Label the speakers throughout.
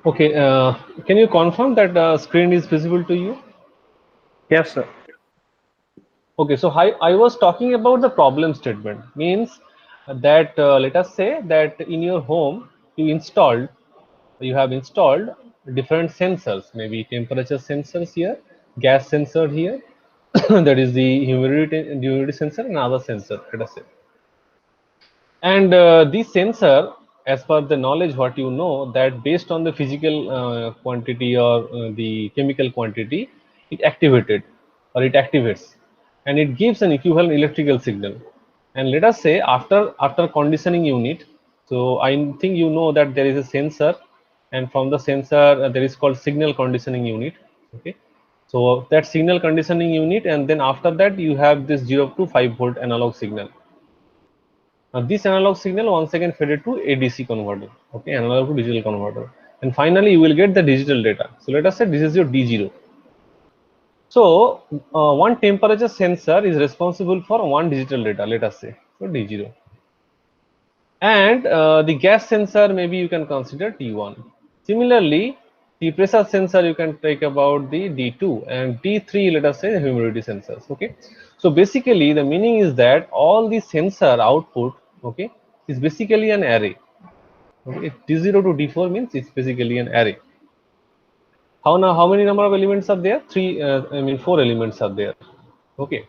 Speaker 1: Okay, can you confirm that screen is visible to you?
Speaker 2: Yes, sir.
Speaker 1: Okay, so I was talking about the problem statement. Means that let us say that in your home you have installed different sensors, maybe temperature sensors here, gas sensor here, that is the humidity sensor and other sensor, let us say. And this sensor, as per the knowledge what you know, that based on the physical quantity or the chemical quantity, it activated or it activates, and it gives an equivalent electrical signal. And let us say after conditioning unit, so I think you know that there is a sensor, and from the sensor there is called signal conditioning unit. Okay, so that signal conditioning unit, and then after that you have this 0 to 5 volt analog signal. Now this analog signal once again faded to ADC converter, okay, analog to digital converter, and finally you will get the digital data. So let us say this is your D0. So one temperature sensor is responsible for one digital data. Let us say so D0, and the gas sensor maybe you can consider T1. Similarly, the pressure sensor you can take about the D2, and D3 let us say the humidity sensors. Okay, so basically the meaning is that all the sensor output, okay, is basically an array. Okay, D0 to D4 means it's basically an array. How many number of elements are there? Three, I mean four elements are there. Okay.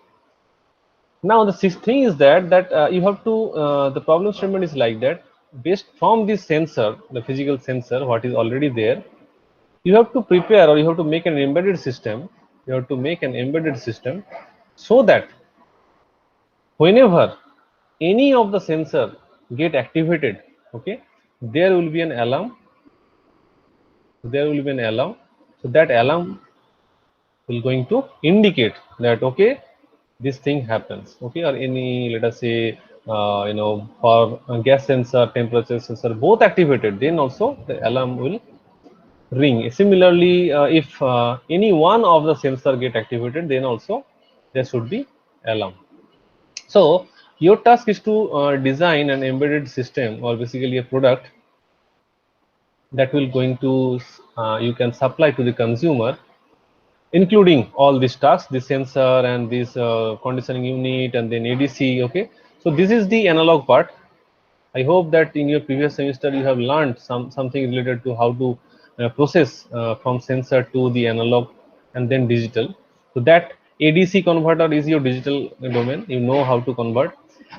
Speaker 1: Now the sixth thing is that you have to the problem statement is like that, based from this sensor, the physical sensor, what is already there, you have to prepare or you have to make an embedded system. You have to make an embedded system so that whenever any of the sensor get activated, okay, there will be an alarm. There will be an alarm. So that alarm will going to indicate that okay, this thing happens, okay, or any, let us say, for gas sensor, temperature sensor both activated, then also the alarm will ring. Similarly, if any one of the sensor get activated, then also there should be alarm. So your task is to design an embedded system, or basically a product that will going to you can supply to the consumer, including all these tasks, the sensor and this conditioning unit and then ADC. Okay, so this is the analog part. I hope that in your previous semester you have learned something related to how to process from sensor to the analog and then digital. So that ADC converter is your digital domain. You know how to convert,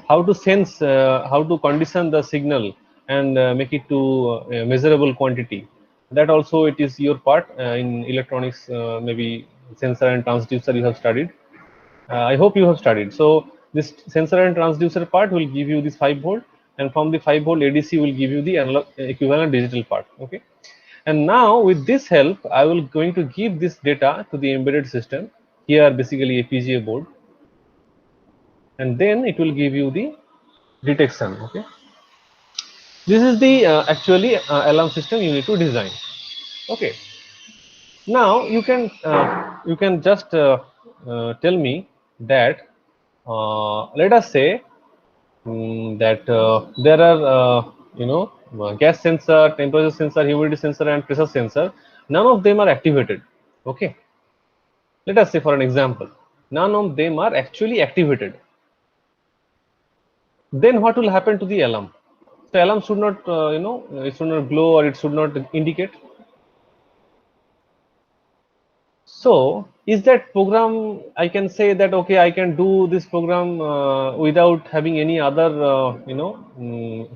Speaker 1: how to sense, how to condition the signal and make it to measurable quantity. That also it is your part in electronics, maybe sensor and transducer you have studied. I hope you have studied. So this sensor and transducer part will give you this 5 volt, and from the 5 volt ADC will give you the analog equivalent digital part. Okay. And now with this help, I will going to give this data to the embedded system. Here basically a PGA board, and then it will give you the detection. Okay. This is the actually alarm system you need to design. Okay. Now you can just tell me that let us say that there are gas sensor, temperature sensor, humidity sensor, and pressure sensor. None of them are activated. Okay, let us say for an example, none of them are actually activated. Then what will happen to the alarm? The alarm should not, it should not glow or it should not indicate. So is that program, I can say that okay, I can do this program without having any other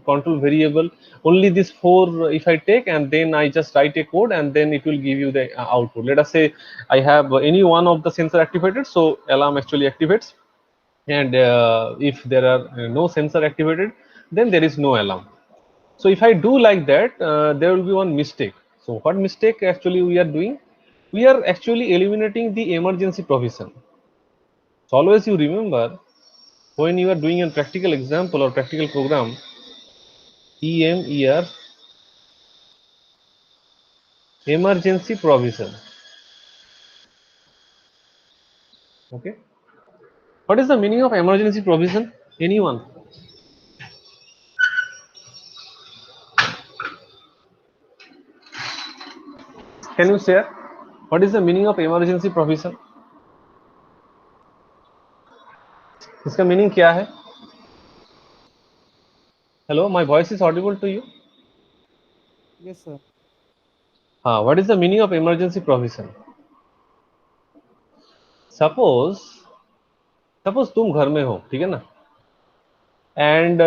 Speaker 1: control variable. Only this four if I take, and then I just write a code, and then it will give you the output. Let us say I have any one of the sensor activated, so alarm actually activates, and if there are no sensor activated, then there is no alarm. So if I do like that, there will be one mistake. So what mistake actually we are doing? We are actually eliminating the emergency provision. So always you remember, when you are doing a practical example or practical program, EMER, emergency provision. Okay. What is the meaning of emergency provision? Anyone? can you share what is the meaning of emergency provision? इसका meaning क्या है? Hello, my voice is audible to you?
Speaker 3: Yes, sir.
Speaker 1: हाँ, what is the meaning of emergency provision? Suppose तुम घर में हो, ठीक है ना, एंड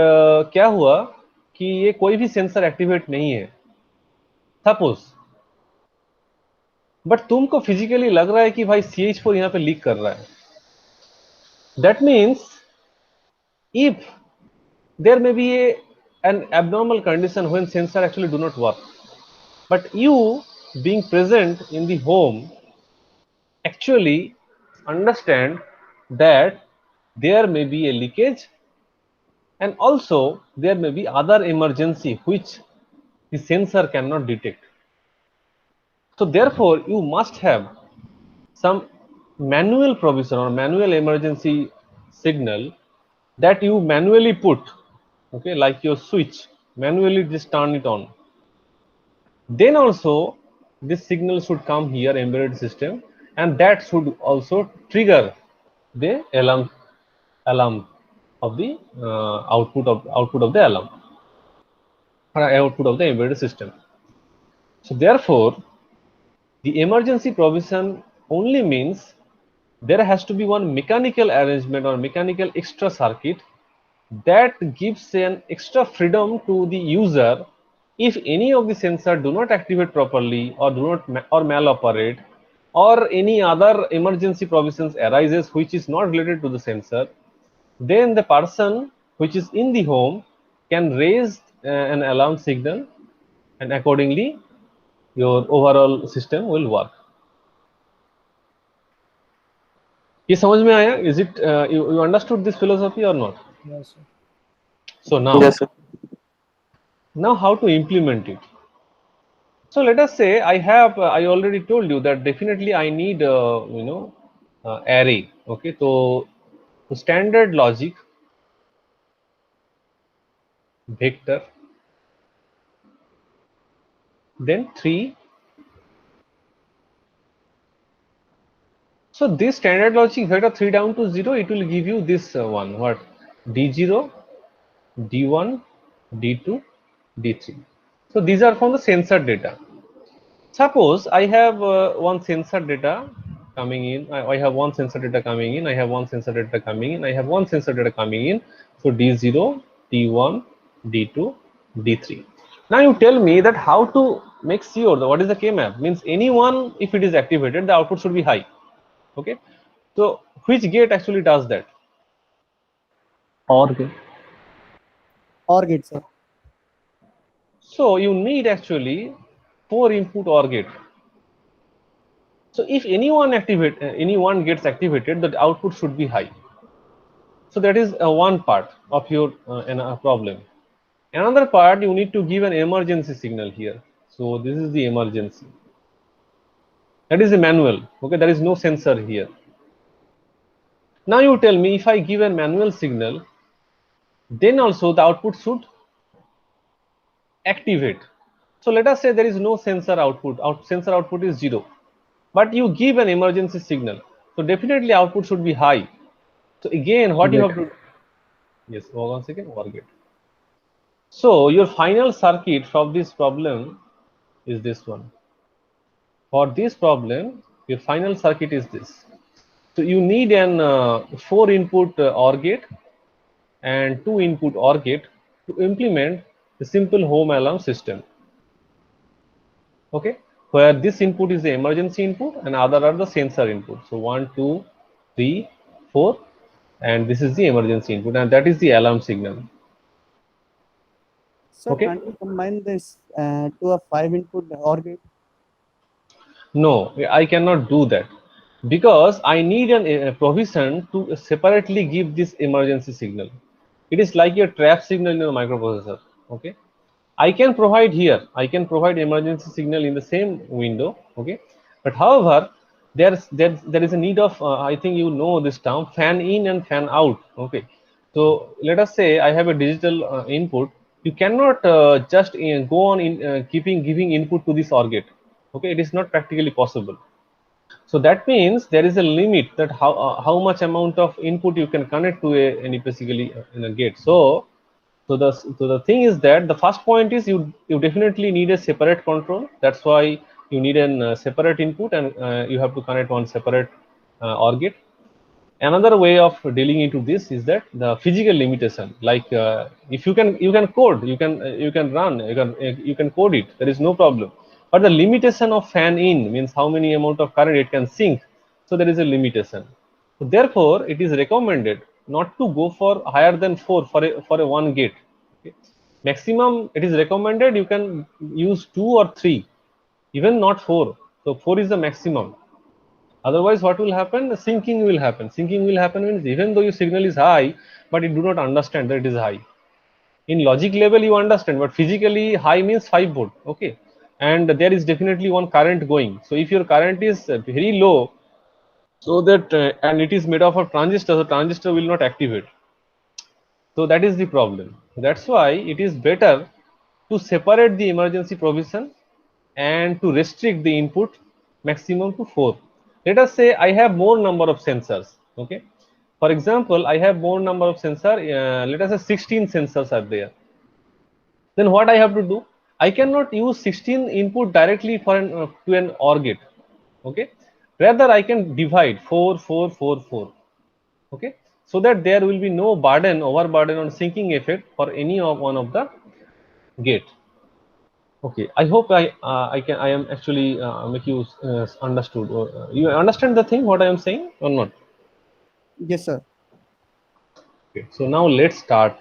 Speaker 1: क्या हुआ कि ये कोई भी सेंसर एक्टिवेट नहीं है, सपोज, बट तुमको फिजिकली लग रहा है कि भाई CH4 यहाँ पे लीक कर रहा है. That means if there may be an abnormal condition when sensor actually do not work, but you being present in the home actually understand that there may be a leakage and also there may be other emergency which the sensor cannot detect. So therefore you must have some manual provision or manual emergency signal that you manually put, okay, like your switch, manually just turn it on. Then also this signal should come here embedded system, and that should also trigger the alarm of the output of the alarm or output of the embedded system. So therefore the emergency provision only means there has to be one mechanical arrangement or mechanical extra circuit that gives an extra freedom to the user if any of the sensor do not activate properly or do not or maloperate, or any other emergency provisions arises which is not related to the sensor, then the person which is in the home can raise an alarm signal, and accordingly your overall system will work. ये समझ में आया? Is it you understood this philosophy or not?
Speaker 3: Yes, sir.
Speaker 1: So now,
Speaker 2: Yes, sir.
Speaker 1: now how to implement it? So let us say I already told you that definitely I need array. Okay, so standard logic vector, then 3. So this standard logic vector 3 down to 0, it will give you this one, what, D0, D1, D2, D3. So these are from the sensor data. Suppose I have one sensor data coming in. I have one sensor data coming in. I have one sensor data coming in. I have one sensor data coming in. So D0, D1, D2, D3. Now you tell me that how to make sure that what is the K-map? Means any one, if it is activated, the output should be high. Okay. So which gate actually does that?
Speaker 2: Or gate.
Speaker 3: Or gate, sir.
Speaker 1: So you need actually 4 input OR gate. So if anyone gets activated, the output should be high. So that is one part of your problem. Another part, you need to give an emergency signal here. So this is the emergency. That is a manual. Okay, there is no sensor here. Now you tell me, if I give a manual signal, then also the output should activate. So let us say there is no sensor output. Sensor output is 0, but you give an emergency signal. So definitely output should be high. So again, what you have to, yes, hold on a second, OR gate. So your final circuit from this problem is this one. For this problem, your final circuit is this. So you need an 4 input OR gate and 2 input OR gate to implement the simple home alarm system. Okay, where this input is the emergency input and other are the sensor input. So 1, 2, 3, 4, and this is the emergency input, and that is the alarm signal.
Speaker 3: Sir,
Speaker 1: Okay.
Speaker 3: can't you combine this to a 5 input OR gate?
Speaker 1: No, I cannot do that because I need a provision to separately give this emergency signal. It is like a trap signal in a microprocessor. Okay, I can provide here. I can provide emergency signal in the same window. Okay, but however, there is a need of I think you know this term, fan in and fan out. Okay, so let us say I have a digital input. You cannot just go on giving input to this OR gate. Okay, it is not practically possible. So that means there is a limit that how much amount of input you can connect to any basically in a gate. So the thing is that the first point is you definitely need a separate control. That's why you need an separate input, and you have to connect one separate OR gate. Another way of dealing into this is that the physical limitation, like if you can code, you can run, you can code it, there is no problem. But the limitation of fan in means how many amount of current it can sink. So there is a limitation. So therefore it is recommended not to go for higher than 4 for a one gate. Okay. Maximum it is recommended you can use 2 or 3, even not 4. So 4 is the maximum. Otherwise, what will happen? Syncing will happen. Syncing will happen means even though your signal is high, but you do not understand that it is high. In logic level, you understand, but physically high means 5 volt. Okay, and there is definitely one current going. So if your current is very low, so that and it is made of a transistor, the transistor will not activate. So that is the problem. That's why it is better to separate the emergency provision and to restrict the input maximum to 4. Let us say I have more number of sensors. Okay. For example, I have more number of sensor. Let us say 16 sensors are there. Then what I have to do? I cannot use 16 input directly for to an OR gate. Okay. Rather, I can divide 4, 4, 4, 4. Okay, so that there will be no overburden on syncing effect for any of one of the gate. Okay, I hope I am actually make you understood, or you understand the thing what I am saying or not.
Speaker 3: Yes, sir.
Speaker 1: Okay, so now let's start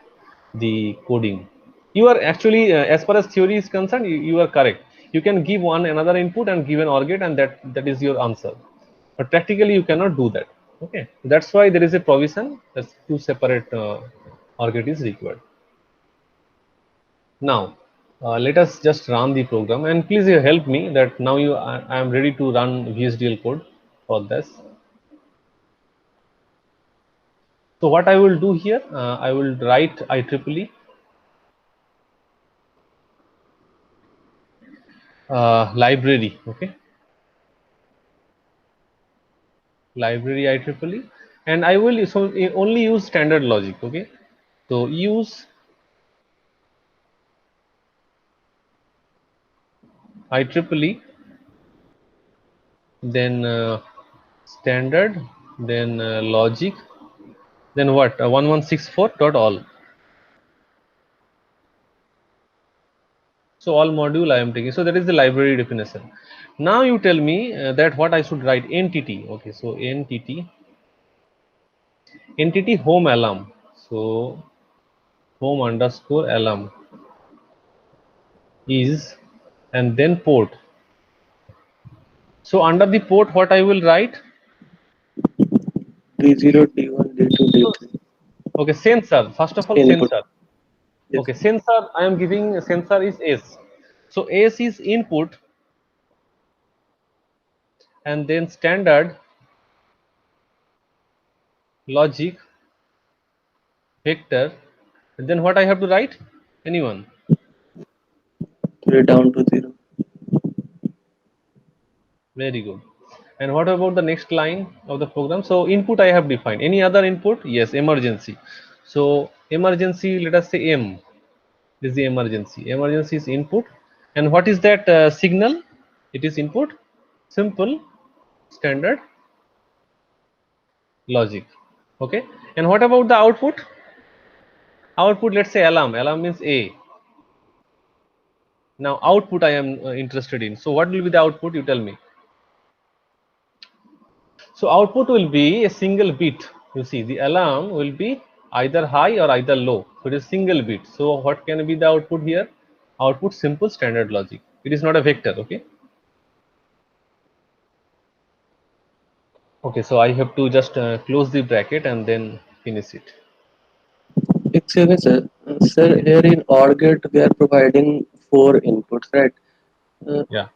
Speaker 1: the coding. You are actually as far as theory is concerned, you are correct. You can give one another input and give an OR gate, and that is your answer. But practically you cannot do that. Okay, that's why there is a provision that two separate OR gate is required. Now let us just run the program, and please help me that now I am ready to run VSDL code for this. So what I will do here, I will write IEEE library. Okay, library IEEE, and I will only use standard logic. Okay, so use IEEE, then standard, then logic, then what 1164.all. So all module I am taking. So that is the library definition. Now you tell me that what I should write entity. Okay, so entity home alarm. So home underscore alarm is, and then port. So under the port, what I will write?
Speaker 2: D0, D1, D2, D3.
Speaker 1: Okay, sensor. First of all,
Speaker 2: Input.
Speaker 1: sensor.
Speaker 2: Yes.
Speaker 1: Okay, sensor. I am giving sensor is S. So S is input, and then standard, logic, vector, and then what I have to write? Anyone?
Speaker 2: Three down to 0.
Speaker 1: Very good. And what about the next line of the program? So input I have defined. Any other input? Yes, emergency. So emergency, let us say M. This is the emergency. Emergency is input. And what is that signal? It is input. Simple, standard, logic. Okay. And what about the output? Output, let's say alarm. Alarm means A. Now output I am interested in. So what will be the output? You tell me. So output will be a single bit. You see, the alarm will be either high or either low. So it is single bit. So what can be the output here? Output simple standard logic. It is not a vector. Okay. Okay. So I have to just close the bracket and then finish it.
Speaker 2: Excuse me, sir. Sir, here in OR gate, we are providing 4 inputs, right? Uh,
Speaker 1: Yeah.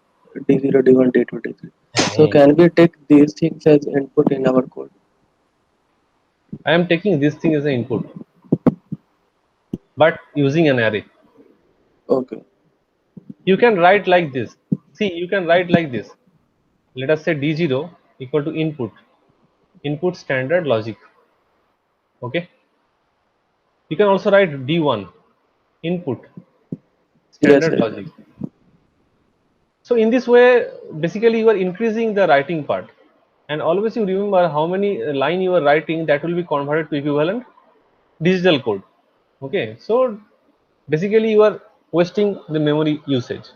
Speaker 2: D0, D1, D2, D3. So can we take these things as input in our code?
Speaker 1: I am taking this thing as an input, but using an array.
Speaker 2: Okay.
Speaker 1: You can write like this. see, you can write like this. Let us say D0 equal to input standard logic. Okay. You can also write D1 input
Speaker 2: Yes,
Speaker 1: standard
Speaker 2: sir.
Speaker 1: logic. So in this way, basically you are increasing the writing part, and always you remember how many line you are writing, that will be converted to equivalent digital code. Okay, so basically you are wasting the memory usage.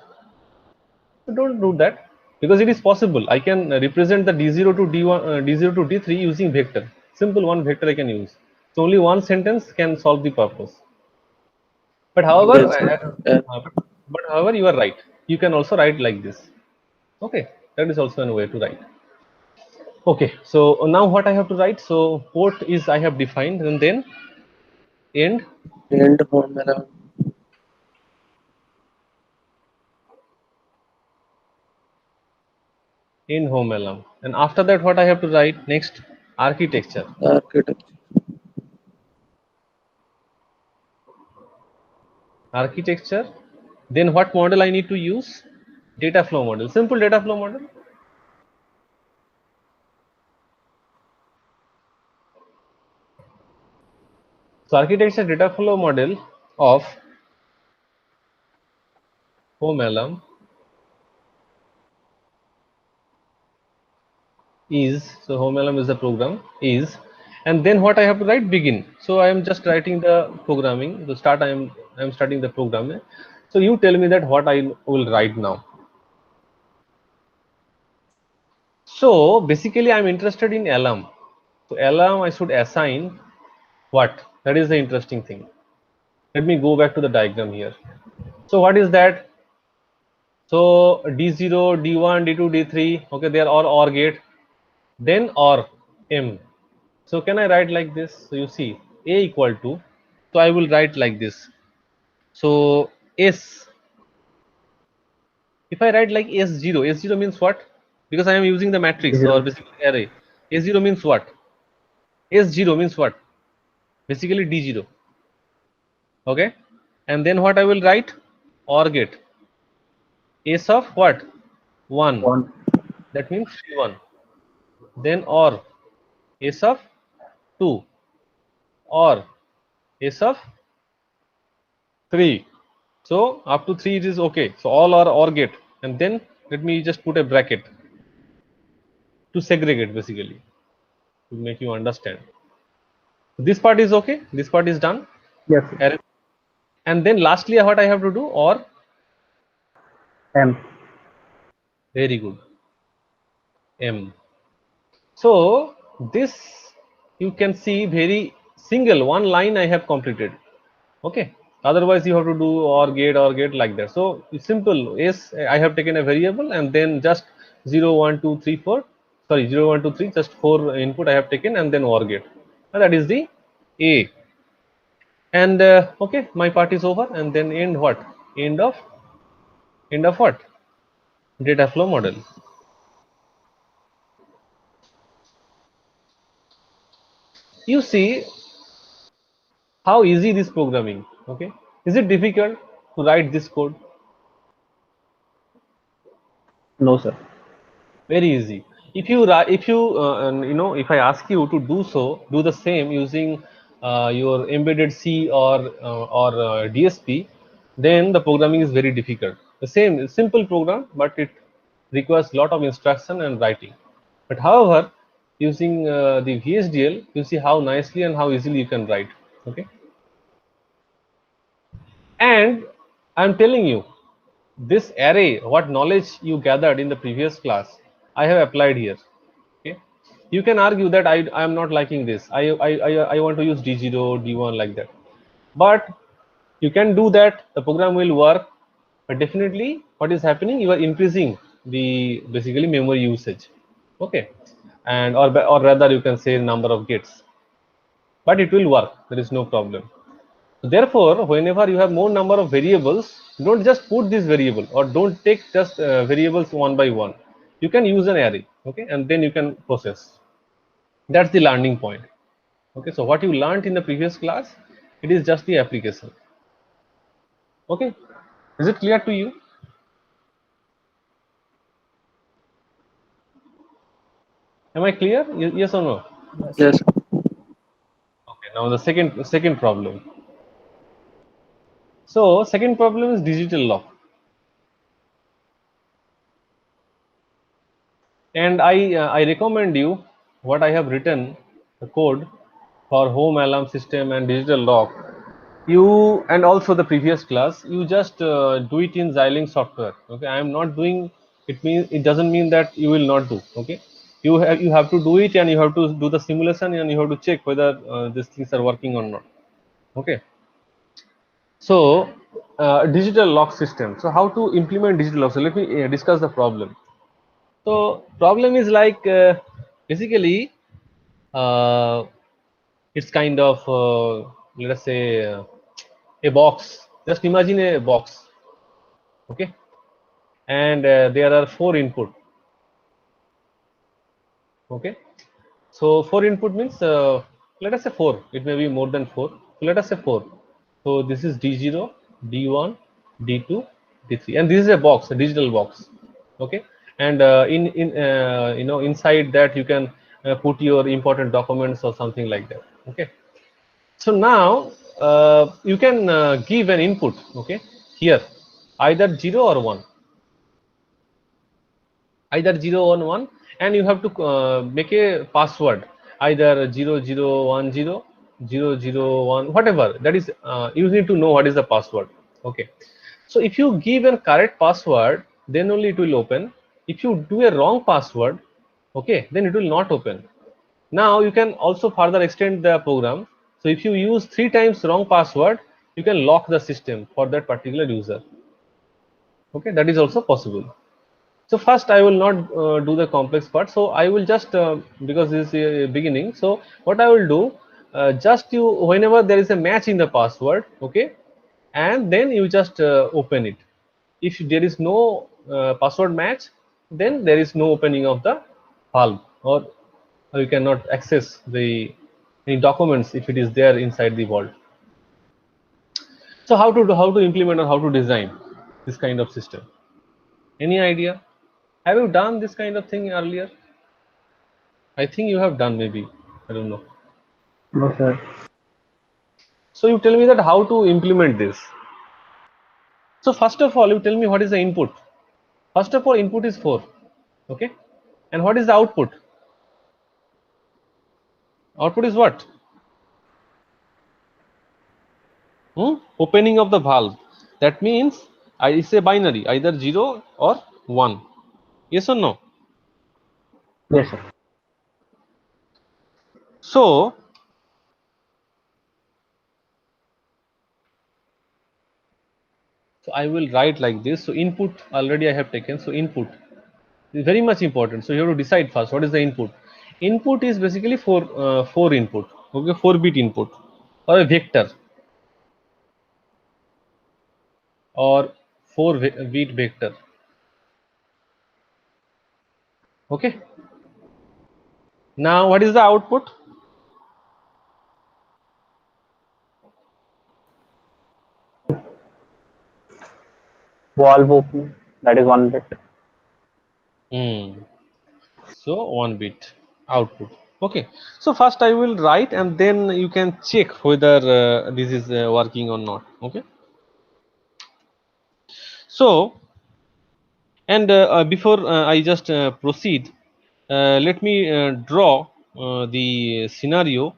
Speaker 1: So don't do that, because it is possible. I can represent the D0 to D1, D0 to D3 using vector. Simple one vector I can use. So only one sentence can solve the purpose. But however,
Speaker 2: Yes, sir.
Speaker 1: but however, you are right. You can also write like this. Okay, that is also a way to write. Okay, so now what I have to write? So port is I have defined, and then end
Speaker 2: And home alarm
Speaker 1: in home alarm. And after that, what I have to write next? Architecture.
Speaker 2: architecture.
Speaker 1: Architecture. Then what model I need to use? Data flow model. Simple data flow model. So architecture data flow model of home alarm is, so home alarm is the program is, and then what I have to write? Begin. So I am just writing the programming. To start, I am starting the program. So you tell me that what I will write now. So basically, I'm interested in alarm. So alarm I should assign what? That is the interesting thing. Let me go back to the diagram here. So what is that? So D0, D1, D2, D3. Okay, they are all OR gate. Then OR M. So can I write like this? So you see A equal to. So I will write like this. So S. If I write like S0, S0 means what? Because I am using the matrix or
Speaker 3: Zero.
Speaker 1: basically array. S0 means what? S0 means what? Basically D0. Okay, and then what I will write? OR gate. S of what? 1.
Speaker 3: One.
Speaker 1: That means 1. Then OR S of 2, or S of 3. So up to 3 it is okay. So all are OR gate, and then let me just put a bracket to segregate, basically to make you understand. This part is okay. This part is done.
Speaker 3: Yes.
Speaker 1: And then lastly, what I have to do? OR.
Speaker 3: M.
Speaker 1: Very good. M. So this you can see very single one line I have completed. Okay. Otherwise you have to do or gate like that. So it's simple. Yes, I have taken a variable and then just 0, 1, 2, 3, 4. Sorry, 0, 1, 2, 3. Just 4 input I have taken, and then OR gate. And that is the A. And okay, my part is over. And then end what? End of what? Data flow model. You see how easy this programming. Okay, is it difficult to write this code?
Speaker 3: No, sir.
Speaker 1: Very easy. If you if I ask you to do so, do the same using your embedded C or DSP, then the programming is very difficult. The same simple program, but it requires lot of instruction and writing. But however, using the VHDL, you see how nicely and how easily you can write. Okay, and I'm telling you, this array, what knowledge you gathered in the previous class, I have applied here. Okay, you can argue that I am not liking this. I want to use D0, D1 like that, but you can do that. The program will work, but definitely what is happening? You are increasing the basically memory usage. Okay, and or rather you can say number of gates, but it will work. There is no problem. Therefore, whenever you have more number of variables, don't just put this variable, or don't take just variables one by one. You can use an array, okay, and then you can process. That's the learning point. Okay, so what you learned in the previous class, it is just the application. Okay, is it clear to you? Am I clear? Yes or no?
Speaker 2: Yes.
Speaker 1: Okay, now the second problem. So second problem is digital lock. And I recommend you what I have written the code for home alarm system and digital lock. You and also the previous class, you just do it in Xilinx software. Okay, I am not doing it. Means it doesn't mean that you will not do. Okay, you have to do it and you have to do the simulation and you have to check whether these things are working or not. Okay, so digital lock system. So how to implement digital lock? So let me discuss the problem. So problem is like basically uh, it's kind of let us say a box. Just imagine a box, okay, and there are four input, okay. So four input means let us say four. It may be more than four. So let us say four. So this is D0, D1, D2, D3, and this is a box, a digital box, okay. And inside that you can put your important documents or something like that, okay. So now you can give an input, okay, here either 0 or 1, either 0 or 1, and you have to make a password either 0010, 001, whatever that is. You need to know what is the password, okay. So if you give a correct password, then only it will open. If you do a wrong password, okay, then it will not open. Now you can also further extend the program. So if you use 3 times wrong password, you can lock the system for that particular user. Okay, that is also possible. So first I will not do the complex part. So I will just because this is a beginning. So what I will do, just you whenever there is a match in the password, okay, and then you just open it. If there is no password match, then there is no opening of the valve, or you cannot access the any documents if it is there inside the vault. So how to implement or how to design this kind of system? Any idea? Have you done this kind of thing earlier? I think you have done, maybe. I don't know.
Speaker 2: No, sir.
Speaker 1: So you tell me that how to implement this. So first of all, you tell me what is the input. First of all, input is 4. Okay. And what is the output? Output is what? Opening of the valve. That means it's a binary, either 0 or 1. Yes or no?
Speaker 2: Yes, sir.
Speaker 1: So I will write like this. So input already I have taken. So input is very much important. So you have to decide first what is the input. Input is basically four input. Okay, 4-bit input or a vector or 4-bit vector. Okay. Now what is the output?
Speaker 4: Valve opening, that is 1 bit.
Speaker 1: So 1-bit output. Okay. So first I will write and then you can check whether this is working or not. Okay. So and before I just proceed, let me draw the scenario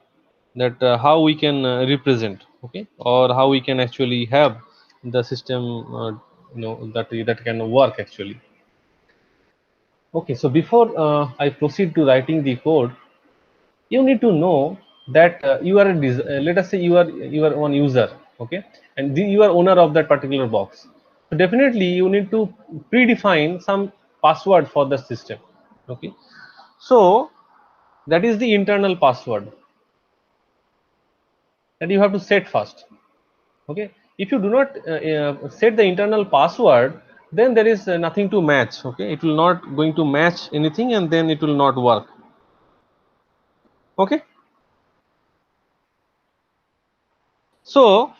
Speaker 1: that how we can represent, okay, or how we can actually have the system that can work actually. Okay, so before I proceed to writing the code, you need to know that you are let us say you are one user, okay, and you are owner of that particular box. So definitely you need to predefine some password for the system, okay. So that is the internal password that you have to set first, okay. If you do not set the internal password, then there is nothing to match, okay. It will not going to match anything and then it will not work, okay. So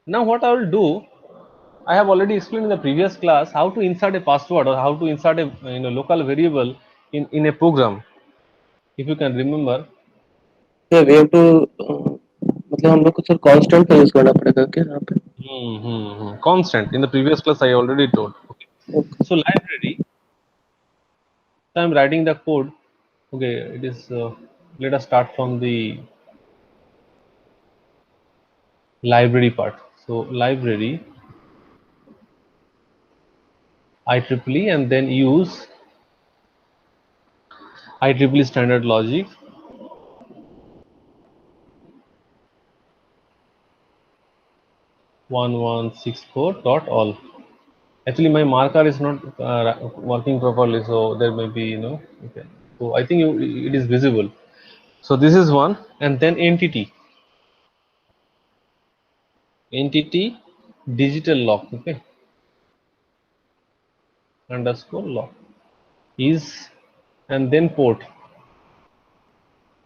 Speaker 1: now what I will do, I have already explained in the previous class how to insert a password or how to insert a local variable in a program, if you can remember.
Speaker 2: Yeah, we have to मतलब हम लोग को sir constant का use करना पड़ेगा क्या यहाँ पे?
Speaker 1: Constant. In the previous class, I already told. Okay.
Speaker 2: Okay.
Speaker 1: So library. So I'm writing the code. Okay, it is. Let us start from the library part. So library IEEE and then use IEEE standard logic 1164.all. Actually, my marker is not working properly, so there may be, okay. So I think it is visible. So this is one, and then entity digital lock, okay, underscore lock is, and then port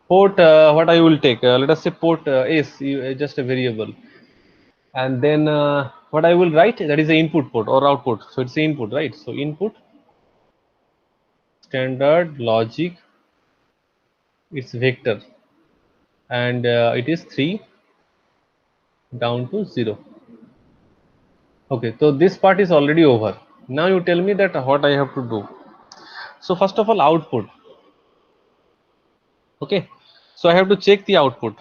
Speaker 1: what I will take, let us say port is just a variable, and then what I will write, that is the input port or output, so it's the input, right? So input standard logic, it's vector, and it is 3 down to 0. Okay, so this part is already over. Now you tell me that what I have to do. So first of all, output. Okay, so I have to check the output.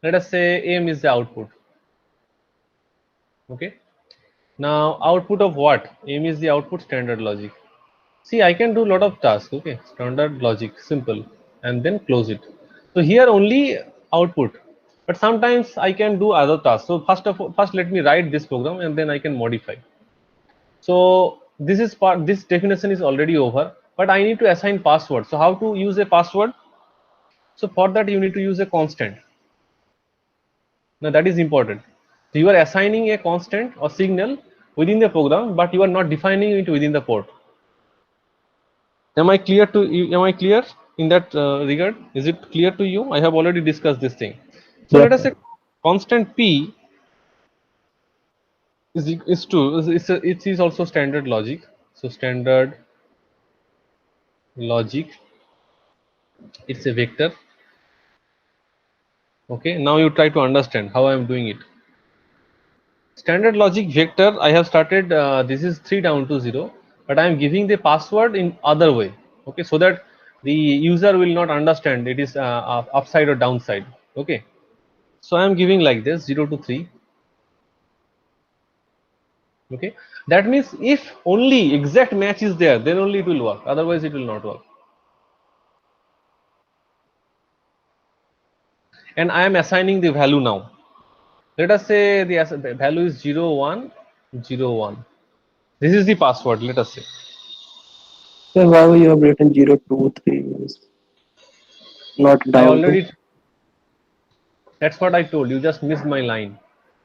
Speaker 1: Let us say M is the output. Okay, now output of what? M is the output, standard logic. See, I can do a lot of tasks. Okay, standard logic, simple, and then close it. So here only output, but sometimes I can do other tasks. So first let me write this program and then I can modify. So this is part, this definition is already over, but I need to assign password. So how to use a password? So for that you need to use a constant. Now that is important. So you are assigning a constant or signal within the program, but you are not defining it within the port. Am I clear to you? Am I clear in that regard? Is it clear to you? I have already discussed this thing. So
Speaker 4: Yes,
Speaker 1: let us
Speaker 4: sir.
Speaker 1: say constant p is to it is also standard logic. So standard logic, it's a vector. Okay, now you try to understand how I am doing it. Standard logic vector, I have started, this is 3 down to 0, but I am giving the password in other way. Okay, so that the user will not understand it is upside or downside. Okay, so I am giving like this 0 to 3. Okay, that means if only exact match is there, then only it will work, otherwise it will not work. And I am assigning the value now. Let us say the value is 0 1 0 1. This is the password, let us say.
Speaker 2: Sir, why you have written 0, 2, 3 is not
Speaker 1: I
Speaker 2: down to?
Speaker 1: already, that's what I told you, just missed my line.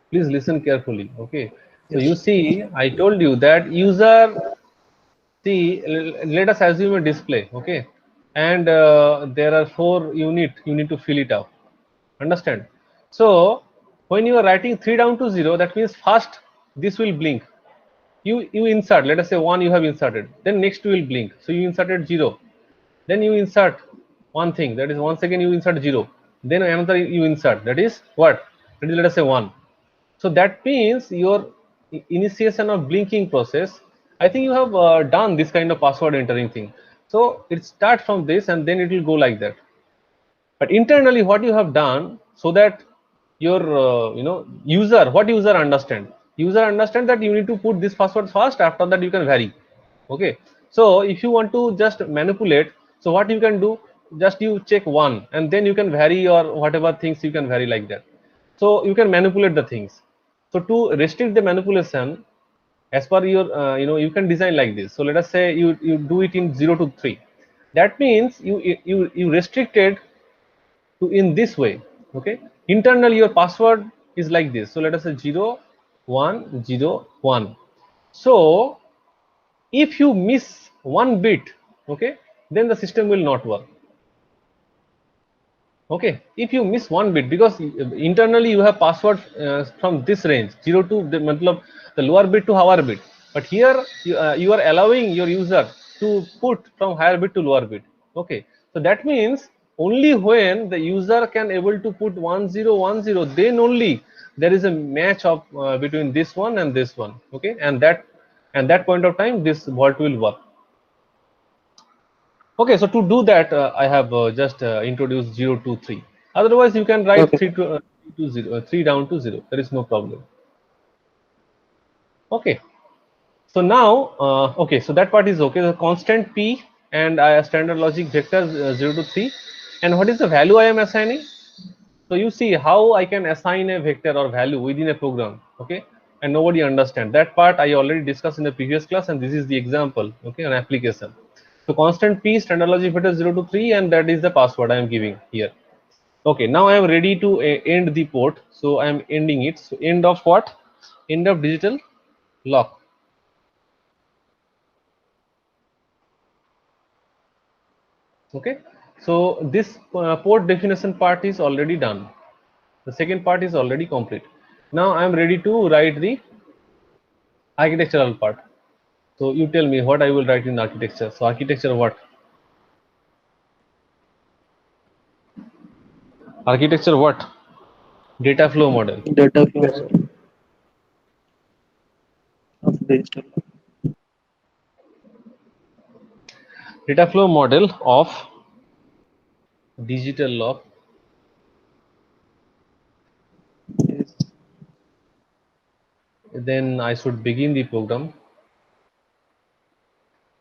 Speaker 1: Please listen carefully. Okay, so you
Speaker 2: Yes.
Speaker 1: see, I told you that user, see, let us assume a display. Okay, and there are 4 unit, you need to fill it up, understand? So when you are writing 3 down to 0, that means first this will blink, you insert, let us say 1 you have inserted, then next will blink, so you inserted 0, then you insert one thing, that is once again you insert 0, then another you insert, that is what, that is let us say 1. So that means your initiation of blinking process, I think you have done this kind of password entering thing. So it starts from this and then it will go like that. But internally what you have done, so that your user, what user understand, user understand that you need to put this password first, after that you can vary. Okay, so if you want to just manipulate, so what you can do, just you check 1 and then you can vary, or whatever things you can vary like that. So you can manipulate the things. So to restrict the manipulation, as per your you can design like this. So let us say you do it in 0 to 3, that means you restricted to in this way. Okay, internally your password is like this. So let us say 0 1 0 1. So if you miss one bit, okay, then the system will not work. Okay, if you miss one bit, because internally you have password from this range 0 to the lower bit to higher bit, but here you are allowing your user to put from higher bit to lower bit. Okay, so that means only when the user can able to put 1010, then only there is a match of between this one and this one. Okay, and that point of time this vault will work. Okay, so to do that, I have just introduced 0 to 3. Otherwise, you can write
Speaker 2: Okay.
Speaker 1: 3 to 0, 3 down to 0. There is no problem. Okay, so now, okay, so that part is okay. The constant p and standard logic vector 0 to 3. And what is the value I am assigning? So you see how I can assign a vector or value within a program. Okay, and nobody understand that part. I already discussed in the previous class, and this is the example. Okay, an application. So constant p standard logic vector 0 to 3, and that is the password I am giving here. Okay, now I am ready to end the port. So I am ending it. So end of what? End of digital lock. Okay, so this port definition part is already done. The second part is already complete. Now I am ready to write the architectural part. So you tell me what I will write in architecture. So architecture what? Architecture what? Data flow model.
Speaker 2: Data flow, sir, of digital.
Speaker 1: Data flow model of digital lock.
Speaker 2: Yes.
Speaker 1: Then I should begin the program.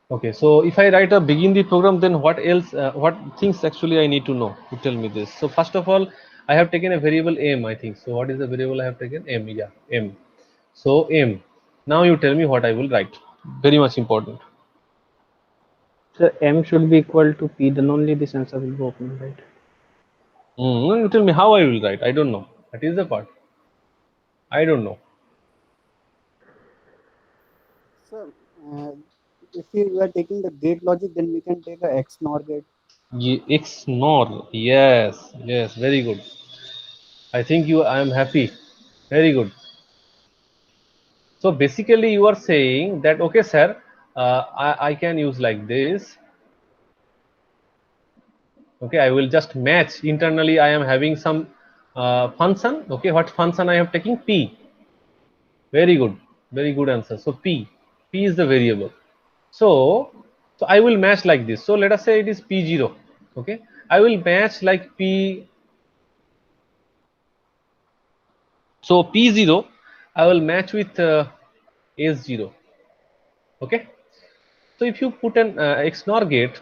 Speaker 1: Okay, so if I write a begin the program, then what else, what things actually I need to know? You tell me this. So first of all, I have taken a variable m, I think. So what is the variable I have taken? M, yeah, m. So m. Now you tell me what I will write. Very much important.
Speaker 5: So M should be equal to P, then only the sensor will be open, right?
Speaker 1: You tell me how I will write. I don't know. That is the part. I don't know.
Speaker 3: So, if you are taking the gate logic, then we can take a XNOR gate.
Speaker 1: XNOR. Yes, yes, very good. I think I am happy. Very good. So basically, you are saying that okay, sir, I can use like this. Okay, I will just match internally. I am having some function. Okay, what function I have taken? P. Very good answer. So P is the variable. So I will match like this. So let us say it is P0. Okay, I will match like P. So P0, I will match with S0. Okay. So if you put an XNOR gate,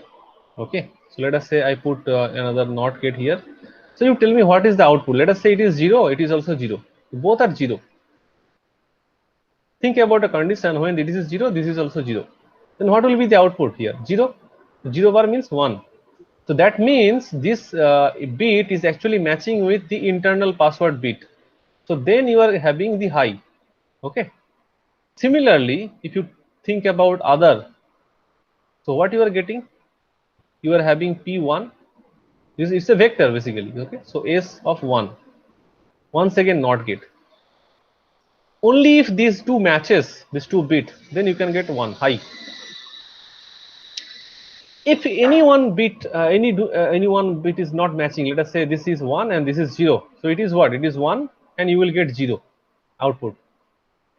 Speaker 1: okay. So let us say I put another NOT gate here. So you tell me what is the output. Let us say it is 0. It is also 0. Both are 0. Think about a condition when this is 0, this is also 0. Then what will be the output here? 0. 0 bar means 1. So that means this bit is actually matching with the internal password bit. So then you are having the high. Okay. Similarly, if you think about other, so what you are getting? You are having P1. This is a vector basically. Okay. So S of 1. Once again, not gate. Only if these two matches, this 2 bit, then you can get 1 high. If any one bit, any one bit is not matching, let us say this is 1 and this is 0. So it is what? It is 1 and you will get 0 output.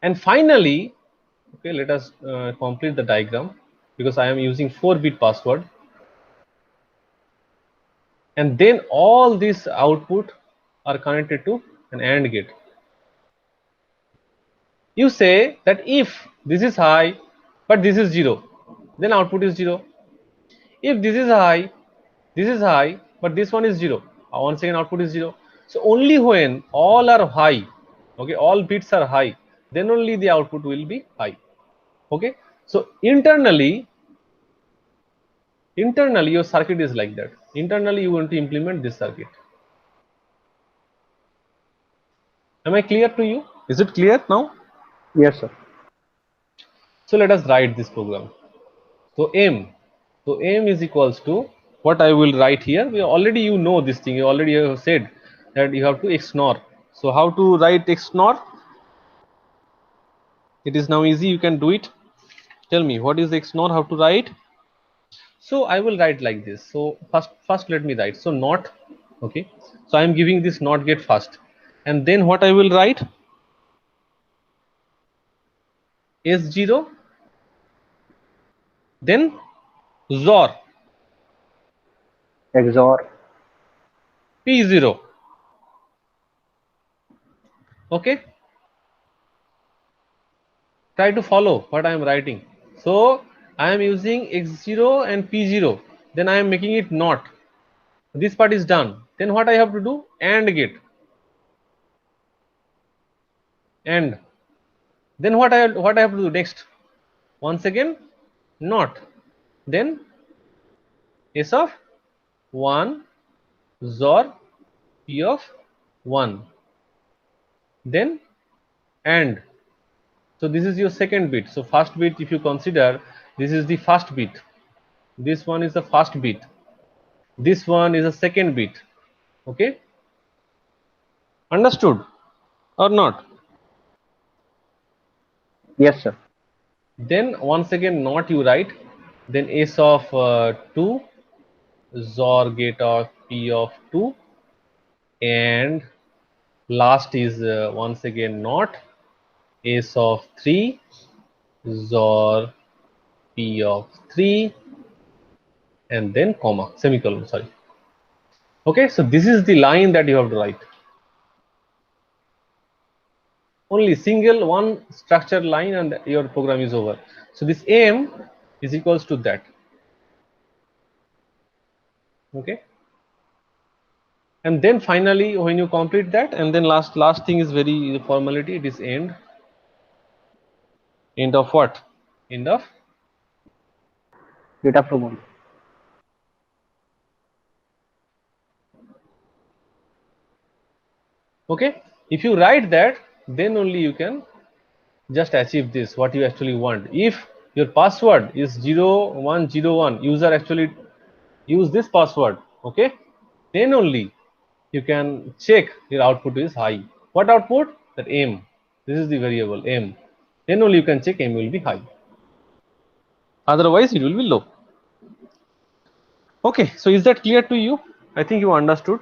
Speaker 1: And finally, okay, let us complete the diagram because I am using 4-bit password. And then all these output are connected to an AND gate. You say that if this is high, but this is 0, then output is 0. If this is high, but this one is 0, once again output is 0. So only when all are high, okay, all bits are high, then only the output will be high. Okay, so internally your circuit is like that. Internally you want to implement this circuit. Am I clear to you? Is it clear now?
Speaker 5: Yes, sir.
Speaker 1: So let us write this program. So m is equals to what I will write here. We already, you know this thing, you already have said that you have to XNOR. So how to write XNOR? It is now easy, you can do it. Tell me what is XNOR, how to write? So I will write like this. So first let me write. So not, okay. So I am giving this not get first, and then what I will write? S0, then XOR
Speaker 4: XOR.
Speaker 1: P0. Okay. Try to follow what I am writing. So I am using X0 and P0. Then I am making it not. This part is done. Then what I have to do? AND gate. And then what I have to do next? Once again, not. Then S of 1 XOR P of 1. Then AND. So this is your second bit. So first bit, if you consider, this is the first bit. This one is the first bit. This one is the second bit. Okay. Understood or not?
Speaker 4: Yes, sir.
Speaker 1: Then once again not you write. Then S of 2 XOR gate of P of 2, and last is once again not S of 3 XOR P of 3, and then comma, semicolon, sorry. Okay, so this is the line that you have to write. Only single one structured line and your program is over. So this M is equals to that. Okay. And then finally when you complete that, and then last thing is very formality, it is end of what? End of
Speaker 4: Data program.
Speaker 1: okay. If you write that, then only you can just achieve this what you actually want. If your password is 0101, user actually use this password, okay, then only you can check your output is high. What output? That M. This is the variable M. Then only you can check M will be high. Otherwise it will be low. Okay, so is that clear to you? I think you understood.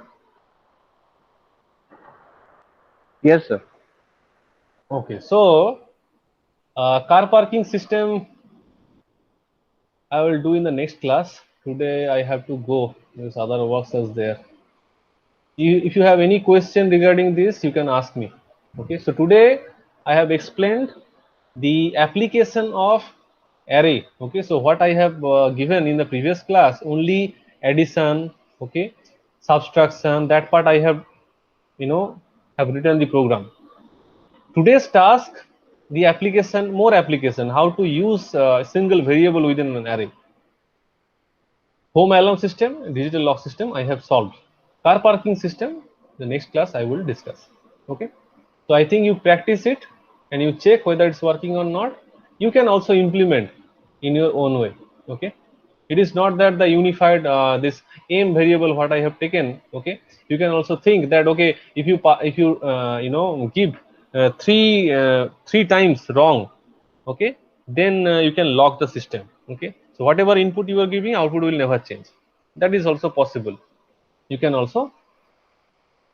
Speaker 4: Yes, sir.
Speaker 1: Okay, so car parking system I will do in the next class. Today I have to go because other works is there. If you have any question regarding this, you can ask me. Okay, so today I have explained the application of array. Okay, so what I have given in the previous class, only addition, okay, subtraction, that part I have, have written the program. Today's task, the application, more application, how to use a single variable within an array. Home alarm system, digital lock system, I have solved. Car parking system, the next class I will discuss. Okay. So I think you practice it and you check whether it's working or not. You can also implement in your own way. Okay. It is not that the unified this aim variable what I have taken. Okay. You can also think that okay, if you give three times wrong, okay, then you can lock the system. Okay, so whatever input you are giving, output will never change. That is also possible. You can also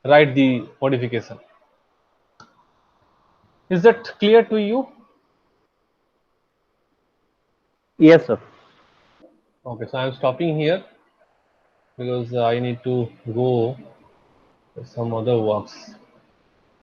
Speaker 1: write the modification. Is that clear to you?
Speaker 4: Yes, sir.
Speaker 1: Okay, so I am stopping here because I need to go to some other works.